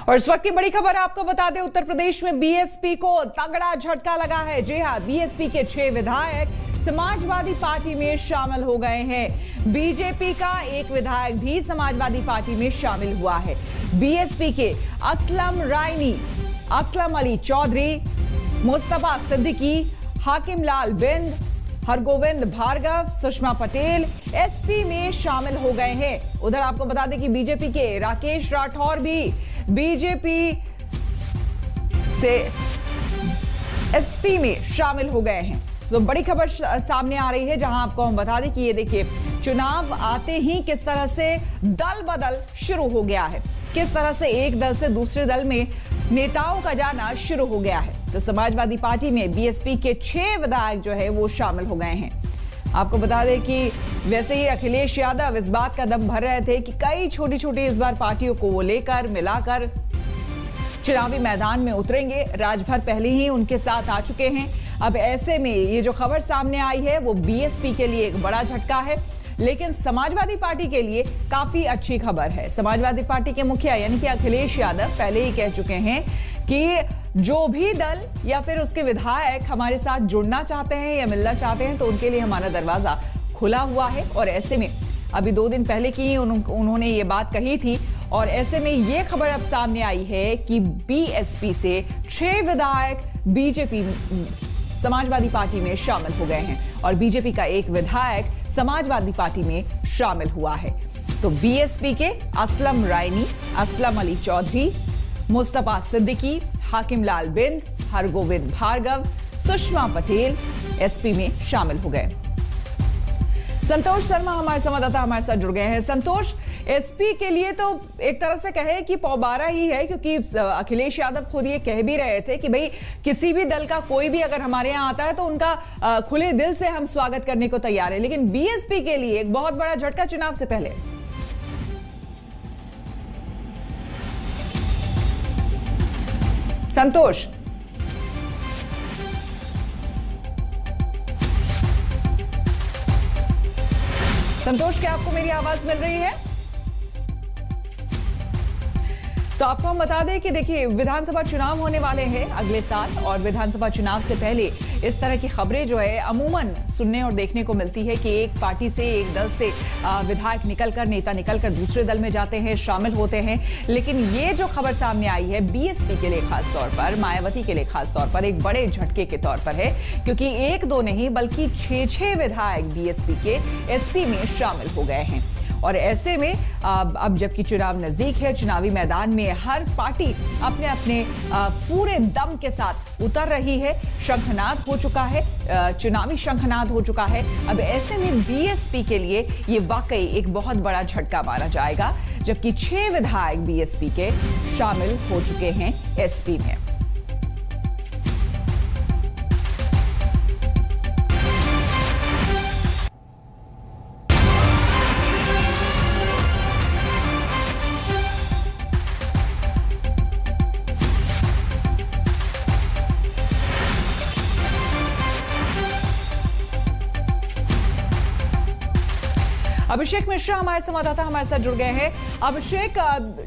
और इस वक्त की बड़ी खबर आपको बता दें, उत्तर प्रदेश में बीएसपी को तगड़ा झटका लगा है। जी हां, बीएसपी के 6 विधायक समाजवादी पार्टी में शामिल हो गए हैं। बीजेपी का एक विधायक भी समाजवादी पार्टी में शामिल हुआ है। बीएसपी के असलम रायनी, असलम अली चौधरी, मुस्तफा सिद्दीकी, हाकिम लाल बिंद, हरगोविंद भार्गव, सुषमा पटेल एसपी में शामिल हो गए हैं। उधर आपको बता दें कि बीजेपी के राकेश राठौर भी बीजेपी से एसपी में शामिल हो गए हैं। तो बड़ी खबर सामने आ रही है, जहां आपको हम बता दें कि ये देखिए, चुनाव आते ही किस तरह से दल बदल शुरू हो गया है, किस तरह से एक दल से दूसरे दल में नेताओं का जाना शुरू हो गया है। तो समाजवादी पार्टी में बीएसपी के 6 विधायक जो है वो शामिल हो गए हैं। आपको बता दें कि वैसे ही अखिलेश यादव इस बात का दम भर रहे थे कि कई छोटी छोटी इस बार पार्टियों को वो लेकर मिलाकर चुनावी मैदान में उतरेंगे। राजभर पहले ही उनके साथ आ चुके हैं। अब ऐसे में ये जो खबर सामने आई है वो बीएसपी के लिए एक बड़ा झटका है, लेकिन समाजवादी पार्टी के लिए काफी अच्छी खबर है। समाजवादी पार्टी के मुखिया यानी कि अखिलेश यादव पहले ही कह चुके हैं कि जो भी दल या फिर उसके विधायक हमारे साथ जुड़ना चाहते हैं या मिलना चाहते हैं तो उनके लिए हमारा दरवाजा खुला हुआ है। और ऐसे में अभी 2 दिन पहले की उन्होंने ये बात कही थी, और ऐसे में ये खबर अब सामने आई है कि बीएसपी से 6 विधायक बीजेपी समाजवादी पार्टी में शामिल हो गए हैं और बीजेपी का एक विधायक समाजवादी पार्टी में शामिल हुआ है। तो बीएसपी के असलम रायनी, असलम अली चौधरी, मुस्तफा सिद्दीकी, हाकिम लाल बिंद, हरगोविंद भार्गव, सुषमा पटेल एसपी में शामिल हो गए। संतोष शर्मा हमारे संवाददाता हमारे साथ जुड़ गए हैं। संतोष, एसपी के लिए तो एक तरह से कहे कि पौबारा ही है, क्योंकि अखिलेश यादव खुद ये कह भी रहे थे कि भाई किसी भी दल का कोई भी अगर हमारे यहाँ आता है तो उनका खुले दिल से हम स्वागत करने को तैयार है। लेकिन बीएसपी के लिए एक बहुत बड़ा झटका चुनाव से पहले। संतोष, क्या आपको मेरी आवाज मिल रही है? तो आपको हम बता दें कि देखिए, विधानसभा चुनाव होने वाले हैं अगले साल, और विधानसभा चुनाव से पहले इस तरह की खबरें जो है अमूमन सुनने और देखने को मिलती है कि एक पार्टी से, एक दल से विधायक निकलकर, नेता निकलकर दूसरे दल में जाते हैं, शामिल होते हैं। लेकिन ये जो खबर सामने आई है बीएसपी के लिए खास तौर पर, मायावती के लिए खास तौर पर एक बड़े झटके के तौर पर है, क्योंकि 1-2 नहीं बल्कि 6 विधायक बीएसपी के एसपी में शामिल हो गए हैं। और ऐसे में अब जबकि चुनाव नजदीक है, चुनावी मैदान में हर पार्टी अपने अपने पूरे दम के साथ उतर रही है। शंखनाद हो चुका है, चुनावी शंखनाद हो चुका है। अब ऐसे में बीएसपी के लिए ये वाकई एक बहुत बड़ा झटका माना जाएगा, जबकि 6 विधायक बीएसपी के शामिल हो चुके हैं एसपी में। अभिषेक मिश्रा हमारे संवाददाता हमारे साथ जुड़ गए हैं। अभिषेक,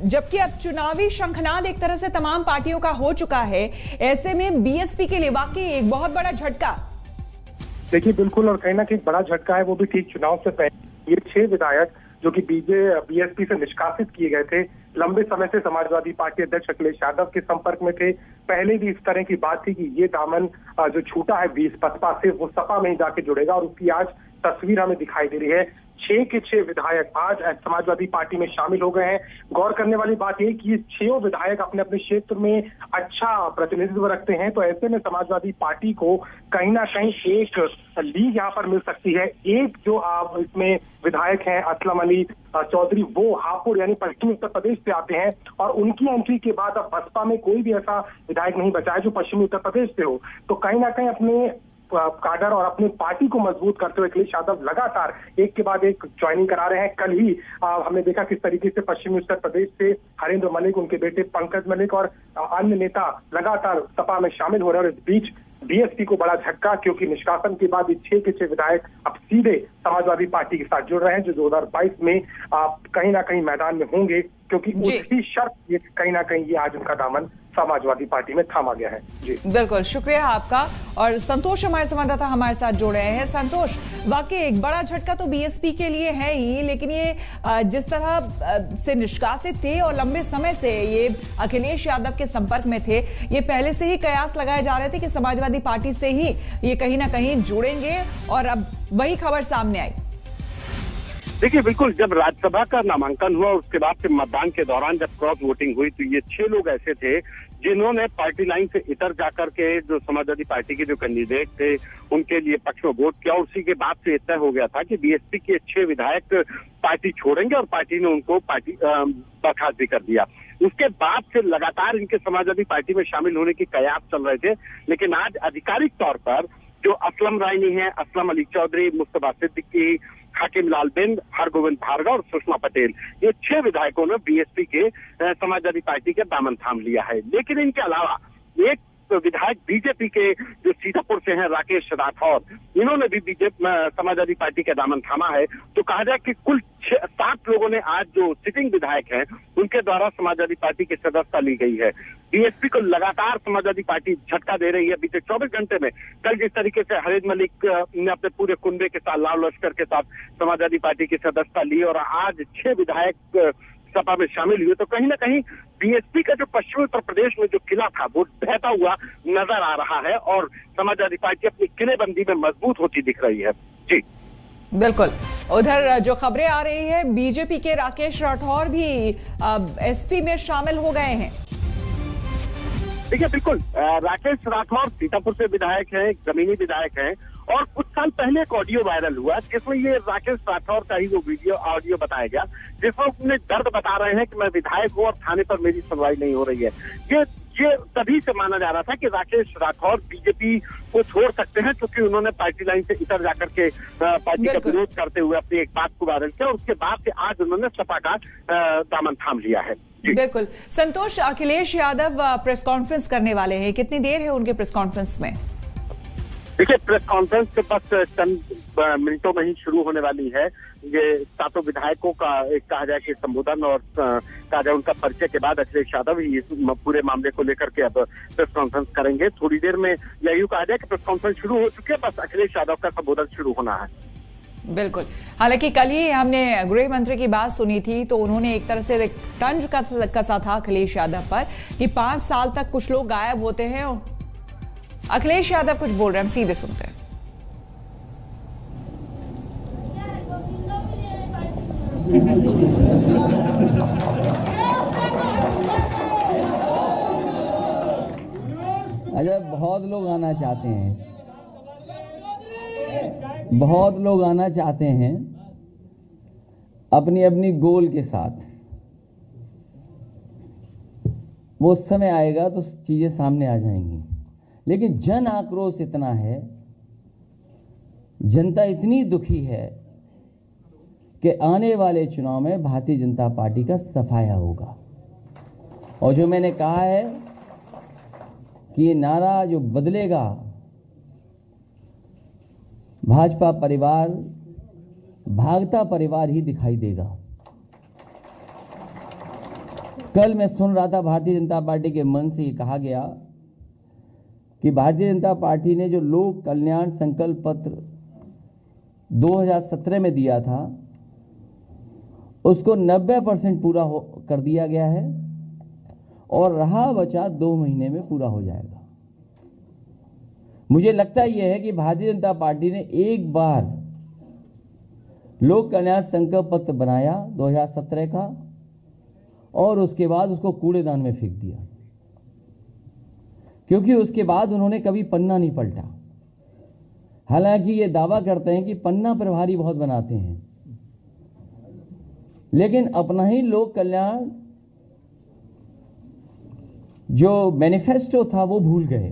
जबकि अब चुनावी शंखनाद एक तरह से तमाम पार्टियों का हो चुका है, ऐसे में बीएसपी के लिए वाकई एक बहुत बड़ा झटका। देखिए, बिल्कुल, और कहीं ना कहीं बड़ा झटका है, वो भी ठीक चुनाव से पहले। ये 6 विधायक जो कि बीएसपी से निष्कासित किए गए थे, लंबे समय से समाजवादी पार्टी अध्यक्ष अखिलेश यादव के संपर्क में थे। पहले भी इस तरह की बात थी कि ये दामन जो छूटा है बसपा से, वो सपा में ही जाके जुड़ेगा, और उसकी आज तस्वीर हमें दिखाई दे रही है। 6 के 6 विधायक आज समाजवादी पार्टी में शामिल हो गए हैं। गौर करने वाली बात यह कि ये 6 विधायक अपने अपने क्षेत्र में अच्छा प्रतिनिधित्व रखते हैं, तो ऐसे में समाजवादी पार्टी को कहीं ना कहीं एक लीड यहाँ पर मिल सकती है। एक जो इसमें विधायक हैं असलम अली चौधरी, वो हापुड़ यानी पश्चिमी उत्तर प्रदेश से आते हैं, और उनकी एंट्री के बाद अब बसपा में कोई भी ऐसा विधायक नहीं बचा है जो पश्चिमी उत्तर प्रदेश से हो। तो कहीं ना कहीं अपने काडर और अपनी पार्टी को मजबूत करते हुए अखिलेश यादव लगातार एक के बाद एक ज्वाइनिंग करा रहे हैं। कल ही हमने देखा किस तरीके से पश्चिमी उत्तर प्रदेश से हरेंद्र मलिक, उनके बेटे पंकज मलिक और अन्य नेता लगातार सपा में शामिल हो रहे हैं। और इस बीच बीएसपी को बड़ा झटका, क्योंकि निष्कासन के बाद 6 के 6 विधायक अब सीधे समाजवादी पार्टी के साथ जुड़ रहे हैं, जो 2022 में कहीं ना कहीं मैदान में होंगे। क्योंकि उसी शर्त ये कहीं ना कहीं ये आज उनका दामन समाजवादी पार्टी में थामा गया है। जी बिल्कुल, शुक्रिया आपका। और संतोष हमारे संवाददाता हमारे साथ जुड़ रहे हैं। संतोष, वाकई एक बड़ा झटका तो बीएसपी के लिए है ही, लेकिन ये जिस तरह से निष्कासित थे और लंबे समय से ये अखिलेश यादव के संपर्क में थे, ये पहले से ही कयास लगाए जा रहे थे कि समाजवादी पार्टी से ही ये कहीं ना कहीं जुड़ेंगे, और अब वही खबर सामने आई। देखिए, बिल्कुल, जब राज्यसभा का नामांकन हुआ उसके बाद से मतदान के दौरान जब क्रॉस वोटिंग हुई तो ये 6 लोग ऐसे थे जिन्होंने पार्टी लाइन से इतर जाकर के जो समाजवादी पार्टी के जो कैंडिडेट थे उनके लिए पक्ष में वोट किया। और उसी के बाद से तय हो गया था कि बीएसपी के 6 विधायक पार्टी छोड़ेंगे और पार्टी ने उनको बर्खास्त भी कर दिया। उसके बाद से लगातार इनके समाजवादी पार्टी में शामिल होने की कयास चल रहे थे, लेकिन आज आधिकारिक तौर पर जो असलम रायनी है, असलम अली चौधरी, मुस्तफा सिद्दीकी, हाकिम लाल बिंद, हरगोविंद भार्गव और सुषमा पटेल, ये 6 विधायकों ने बीएसपी के समाजवादी पार्टी के दामन थाम लिया है। लेकिन इनके अलावा एक विधायक बीजेपी के जो सीतापुर से हैं, राकेश राठौर, इन्होंने भी समाजवादी पार्टी का दामन थामा है। तो कहा जाए कि कुल 7 लोगों ने आज जो सिटिंग विधायक हैं उनके द्वारा समाजवादी पार्टी की सदस्यता ली गई है। बीएसपी को लगातार समाजवादी पार्टी झटका दे रही है। बीते 24 घंटे में कल जिस तरीके से हरीद मलिक ने अपने पूरे कुंबे के साथ, लाल लश्कर के साथ समाजवादी पार्टी की सदस्यता ली और आज 6 विधायक सपा में शामिल हुए, तो कहीं ना कहीं बीएसपी का जो पश्चिमी उत्तर प्रदेश में जो किला था वो ढहता हुआ नजर आ रहा है और समाजवादी पार्टी अपनी किलेबंदी में मजबूत होती दिख रही है। जी बिल्कुल, उधर जो खबरें आ रही है, बीजेपी के राकेश राठौर भी एसपी में शामिल हो गए हैं। देखिए, बिल्कुल, राकेश राठौर सीतापुर से विधायक हैं, जमीनी विधायक हैं, और कुछ साल पहले एक ऑडियो वायरल हुआ जिसमें ये राकेश राठौर का ही वो ऑडियो बताया गया जिसमें अपने दर्द बता रहे हैं कि मैं विधायक हूँ और थाने पर मेरी सुनवाई नहीं हो रही है। ये तभी से माना जा रहा था कि राकेश राठौर बीजेपी को छोड़ सकते हैं क्योंकि उन्होंने पार्टी लाइन से इतर जाकर के पार्टी का विरोध करते हुए अपनी एक बात को वायरल किया और उसके बाद से आज उन्होंने सपा का दामन थाम लिया है। बिल्कुल। संतोष, अखिलेश यादव प्रेस कॉन्फ्रेंस करने वाले हैं, कितनी देर है उनके प्रेस कॉन्फ्रेंस में? देखिए, प्रेस कॉन्फ्रेंस के बस चंद मिनटों में ही शुरू होने वाली है। ये 7 विधायकों का एक कहा जाए कि संबोधन और कहा जाए उनका परिचय के बाद अखिलेश यादव ही इस पूरे मामले को लेकर के अब प्रेस कॉन्फ्रेंस करेंगे। थोड़ी देर में यही कहा जाए कि प्रेस कॉन्फ्रेंस शुरू हो चुकी है, बस अखिलेश यादव का संबोधन शुरू होना है। बिल्कुल। हालांकि कल ही हमने गृह मंत्री की बात सुनी थी तो उन्होंने एक तरह से तंज कसा था अखिलेश यादव पर कि 5 साल तक कुछ लोग गायब होते हैं। अखिलेश यादव कुछ बोल रहे हैं, हम सीधे सुनते हैं। अच्छा, बहुत लोग आना चाहते हैं, बहुत लोग आना चाहते हैं अपनी अपनी गोल के साथ। वो समय आएगा तो चीजें सामने आ जाएंगी, लेकिन जन आक्रोश इतना है, जनता इतनी दुखी है कि आने वाले चुनाव में भारतीय जनता पार्टी का सफाया होगा। और जो मैंने कहा है कि ये नारा जो बदलेगा, भाजपा परिवार भागता परिवार ही दिखाई देगा। कल मैं सुन रहा था भारतीय जनता पार्टी के मन से ये कहा गया कि भारतीय जनता पार्टी ने जो लोक कल्याण संकल्प पत्र 2017 में दिया था उसको 90% पूरा कर दिया गया है और रहा बचा 2 महीने में पूरा हो जाएगा। मुझे लगता यह है कि भारतीय जनता पार्टी ने एक बार लोक कल्याण संकल्प पत्र बनाया 2017 का और उसके बाद उसको कूड़ेदान में फेंक दिया, क्योंकि उसके बाद उन्होंने कभी पन्ना नहीं पलटा। हालांकि ये दावा करते हैं कि पन्ना प्रभारी बहुत बनाते हैं, लेकिन अपना ही लोक कल्याण जो मैनिफेस्टो था वो भूल गए।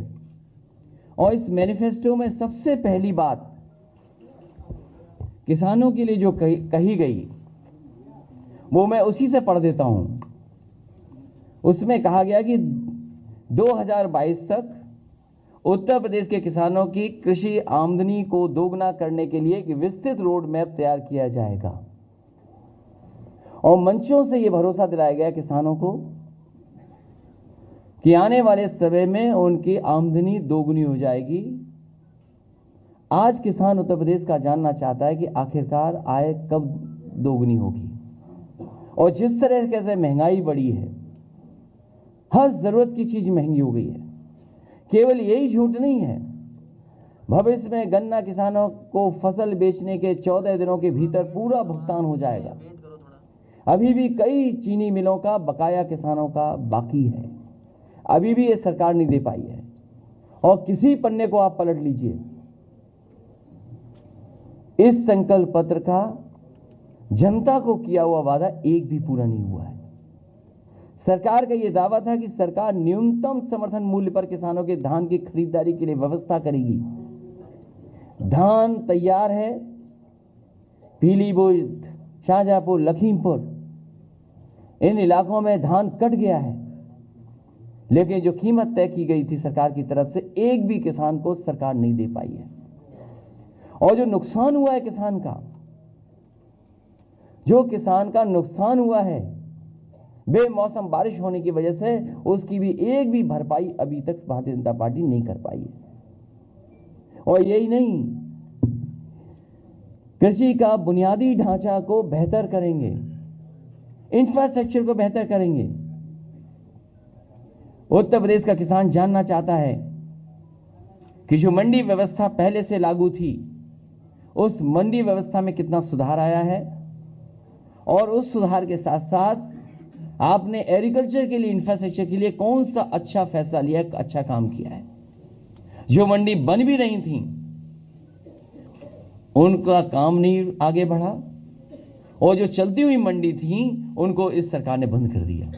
और इस मैनिफेस्टो में सबसे पहली बात किसानों के लिए जो कही गई वो मैं उसी से पढ़ देता हूं। उसमें कहा गया कि 2022 तक उत्तर प्रदेश के किसानों की कृषि आमदनी को दोगुना करने के लिए एक विस्तृत रोड मैप तैयार किया जाएगा। और मंचों से ये भरोसा दिलाया गया किसानों को कि आने वाले समय में उनकी आमदनी दोगुनी हो जाएगी। आज किसान उत्तर प्रदेश का जानना चाहता है कि आखिरकार आय कब दोगुनी होगी। और जिस तरह से महंगाई बढ़ी है, हर जरूरत की चीज महंगी हो गई है। केवल यही झूठ नहीं है, भविष्य में गन्ना किसानों को फसल बेचने के 14 दिनों के भीतर पूरा भुगतान हो जाएगा। अभी भी कई चीनी मिलों का बकाया किसानों का बाकी है, अभी भी ये सरकार नहीं दे पाई है। और किसी पन्ने को आप पलट लीजिए, इस संकल्प पत्र का जनता को किया हुआ वादा एक भी पूरा नहीं हुआ है। सरकार का यह दावा था कि सरकार न्यूनतम समर्थन मूल्य पर किसानों के धान की खरीदारी के लिए व्यवस्था करेगी। धान तैयार है, पीलीभीत, शाहजहांपुर, लखीमपुर, इन इलाकों में धान कट गया है, लेकिन जो कीमत तय की गई थी सरकार की तरफ से, एक भी किसान को सरकार नहीं दे पाई है। और जो नुकसान हुआ है किसान का, जो किसान का नुकसान हुआ है बेमौसम बारिश होने की वजह से, उसकी भी एक भी भरपाई अभी तक भारतीय जनता पार्टी नहीं कर पाई है। और यही नहीं, कृषि का बुनियादी ढांचा को बेहतर करेंगे, इंफ्रास्ट्रक्चर को बेहतर करेंगे। उत्तर प्रदेश का किसान जानना चाहता है कि जो मंडी व्यवस्था पहले से लागू थी, उस मंडी व्यवस्था में कितना सुधार आया है, और उस सुधार के साथ साथ आपने एग्रीकल्चर के लिए, इंफ्रास्ट्रक्चर के लिए कौन सा अच्छा फैसला लिया, अच्छा काम किया है। जो मंडी बन भी रही थी उनका काम नहीं आगे बढ़ा, और जो चलती हुई मंडी थी उनको इस सरकार ने बंद कर दिया।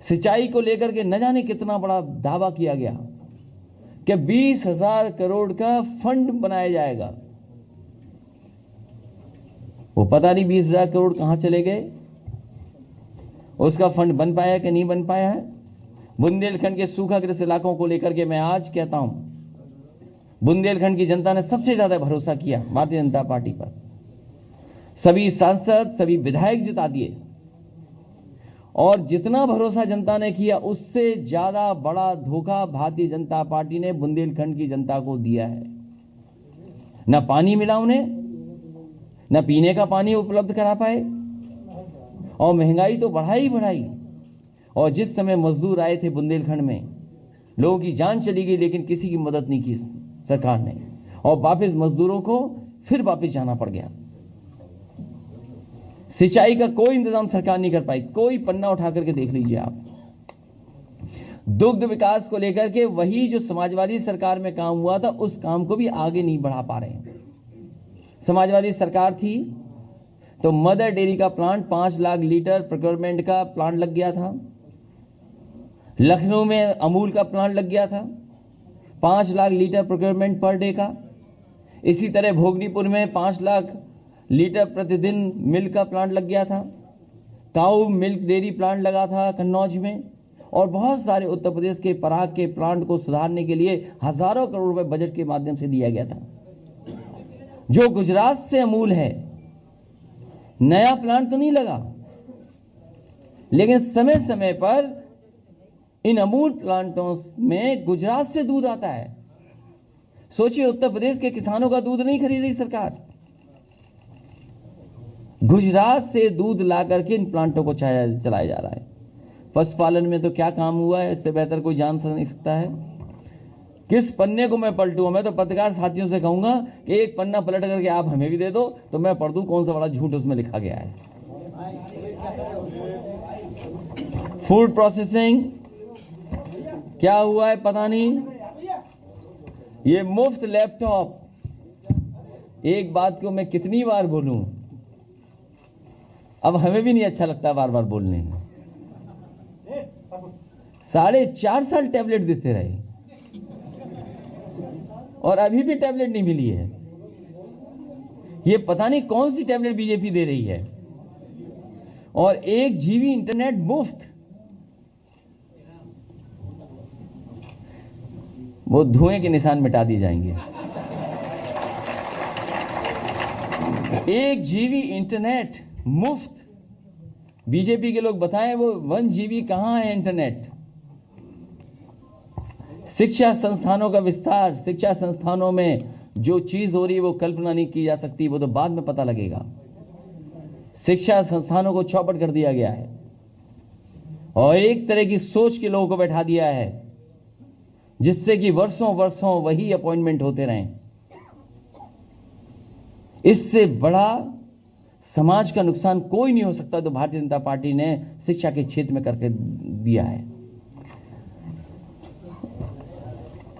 सिंचाई को लेकर के न जाने कितना बड़ा दावा किया गया कि 20,000 करोड़ का फंड बनाया जाएगा। वो पता नहीं 20,000 करोड़ कहां चले गए, उसका फंड बन पाया कि नहीं बन पाया है। बुंदेलखंड के सूखाग्रस्त इलाकों को लेकर के मैं आज कहता हूं, बुंदेलखंड की जनता ने सबसे ज्यादा भरोसा किया भारतीय जनता पार्टी पर। सभी सांसद, सभी विधायक जिता दिए, और जितना भरोसा जनता ने किया उससे ज्यादा बड़ा धोखा भारतीय जनता पार्टी ने बुंदेलखंड की जनता को दिया है। न पानी मिला उन्हें, न पीने का पानी उपलब्ध करा पाए, और महंगाई तो बढ़ाई बढ़ाई। और जिस समय मजदूर आए थे बुंदेलखंड में, लोगों की जान चली गई, लेकिन किसी की मदद नहीं की सरकार ने, और वापस मजदूरों को फिर वापस जाना पड़ गया। सिंचाई का कोई इंतजाम सरकार नहीं कर पाई, कोई पन्ना उठा करके देख लीजिए आप। दुग्ध विकास को लेकर के वही जो समाजवादी सरकार में काम हुआ था, उस काम को भी आगे नहीं बढ़ा पा रहे हैं। समाजवादी सरकार थी तो मदर डेयरी का प्लांट 5 लाख लीटर प्रोक्योरमेंट का प्लांट लग गया था। लखनऊ में अमूल का प्लांट लग गया था 5 lakh litre procurement per day का। इसी तरह भोगनीपुर में 5 लाख लीटर प्रतिदिन मिल्क का प्लांट लग गया था। काऊ मिल्क डेयरी प्लांट लगा था कन्नौज में। और बहुत सारे उत्तर प्रदेश के पराग के प्लांट को सुधारने के लिए हजारों करोड़ रुपए बजट के माध्यम से दिया गया था। जो गुजरात से अमूल है, नया प्लांट तो नहीं लगा, लेकिन समय समय पर इन अमूल प्लांटों में गुजरात से दूध आता है। सोचिए, उत्तर प्रदेश के किसानों का दूध नहीं खरीद रही सरकार, गुजरात से दूध ला करके इन प्लांटों को चलाया जा रहा है। पशुपालन में तो क्या काम हुआ है, इससे बेहतर कोई जान नहीं सकता है। किस पन्ने को मैं पलटूं? मैं तो पत्रकार साथियों से कहूंगा कि एक पन्ना पलट करके आप हमें भी दे दो तो मैं पढ़ दूं कौन सा बड़ा झूठ उसमें लिखा गया है। फूड प्रोसेसिंग क्या हुआ है पता नहीं। ये मुफ्त लैपटॉप, एक बात को मैं कितनी बार बोलूं, अब हमें भी नहीं अच्छा लगता बार बार बोलने में। 4.5 साल टैबलेट देते रहे और अभी भी टैबलेट नहीं मिली है। ये पता नहीं कौन सी टैबलेट बीजेपी दे रही है। और 1 GB इंटरनेट मुफ्त, वो धुएं के निशान मिटा दिए जाएंगे। 1 GB इंटरनेट मुफ्त, बीजेपी के लोग बताएं वो 1 GB कहां है इंटरनेट। शिक्षा संस्थानों का विस्तार, शिक्षा संस्थानों में जो चीज हो रही है वो कल्पना नहीं की जा सकती, वो तो बाद में पता लगेगा। शिक्षा संस्थानों को चौपट कर दिया गया है और एक तरह की सोच के लोगों को बैठा दिया है जिससे कि वर्षों वर्षों वही अपॉइंटमेंट होते रहें। इससे बड़ा समाज का नुकसान कोई नहीं हो सकता तो भारतीय जनता पार्टी ने शिक्षा के क्षेत्र में करके दिया है।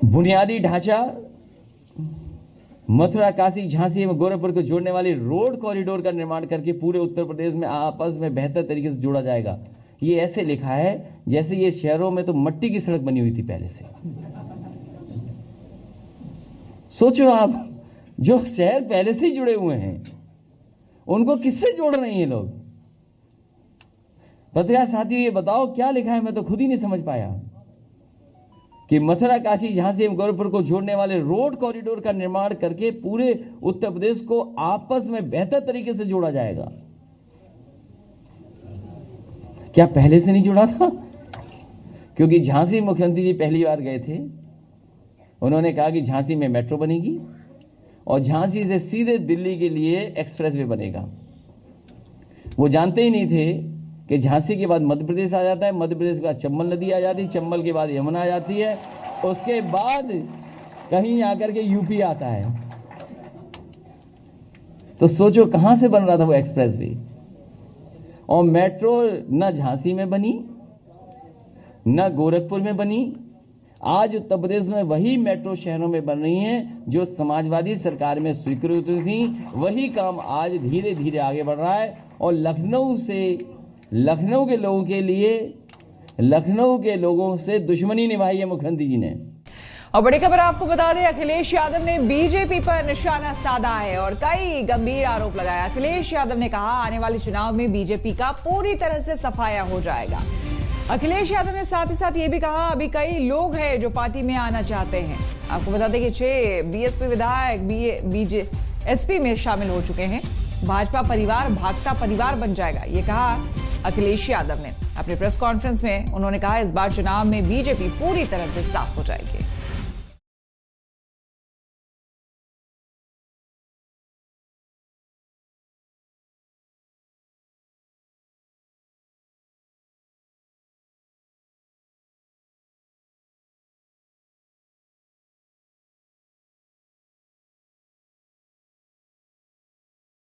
बुनियादी ढांचा, मथुरा, काशी, झांसी एवं गोरखपुर को जोड़ने वाली रोड कॉरिडोर का निर्माण करके पूरे उत्तर प्रदेश में आपस में बेहतर तरीके से जोड़ा जाएगा। ये ऐसे लिखा है जैसे ये शहरों में तो मट्टी की सड़क बनी हुई थी पहले से। सोचो आप, जो शहर पहले से ही जुड़े हुए हैं उनको किससे जोड़ रहे हैं ये लोग। पत्रकार साथियों, ये बताओ क्या लिखा है, मैं तो खुद ही नहीं समझ पाया कि मथुरा, काशी, झांसी एवं गोरखपुर को जोड़ने वाले रोड कॉरिडोर का निर्माण करके पूरे उत्तर प्रदेश को आपस में बेहतर तरीके से जोड़ा जाएगा। क्या पहले से नहीं जुड़ा था? क्योंकि झांसी मुख्यमंत्री जी पहली बार गए थे, उन्होंने कहा कि झांसी में मेट्रो बनेगी और झांसी से सीधे दिल्ली के लिए एक्सप्रेसवे बनेगा। वो जानते ही नहीं थे कि झांसी के बाद मध्य प्रदेश आ जाता है, मध्य प्रदेश के बाद चंबल नदी आ जाती है, चंबल के बाद यमुना आ जाती है, उसके बाद कहीं आकर के यूपी आता है। तो सोचो कहां से बन रहा था वो एक्सप्रेसवे। और मेट्रो न झांसी में बनी न गोरखपुर में बनी। आज उत्तर प्रदेश में वही मेट्रो शहरों में बन रही हैं जो समाजवादी सरकार में स्वीकृत थी। वही काम आज धीरे धीरे आगे बढ़ रहा है और लखनऊ के लोगों से दुश्मनी निभाई है मुख्यमंत्री जी ने। और बड़ी खबर आपको बता दें, अखिलेश यादव ने बीजेपी पर निशाना साधा है और कई गंभीर आरोप लगाया। अखिलेश यादव ने कहा आने वाले चुनाव में बीजेपी का पूरी तरह से सफाया हो जाएगा। अखिलेश यादव ने साथ ही साथ ये भी कहा अभी कई लोग हैं जो पार्टी में आना चाहते हैं। आपको बता दें कि 6 बीएसपी विधायक बीएसपी में शामिल हो चुके हैं। भाजपा परिवार भागता परिवार बन जाएगा, ये कहा अखिलेश यादव ने अपने प्रेस कॉन्फ्रेंस में। उन्होंने कहा इस बार चुनाव में बीजेपी पूरी तरह से साफ हो जाएगी।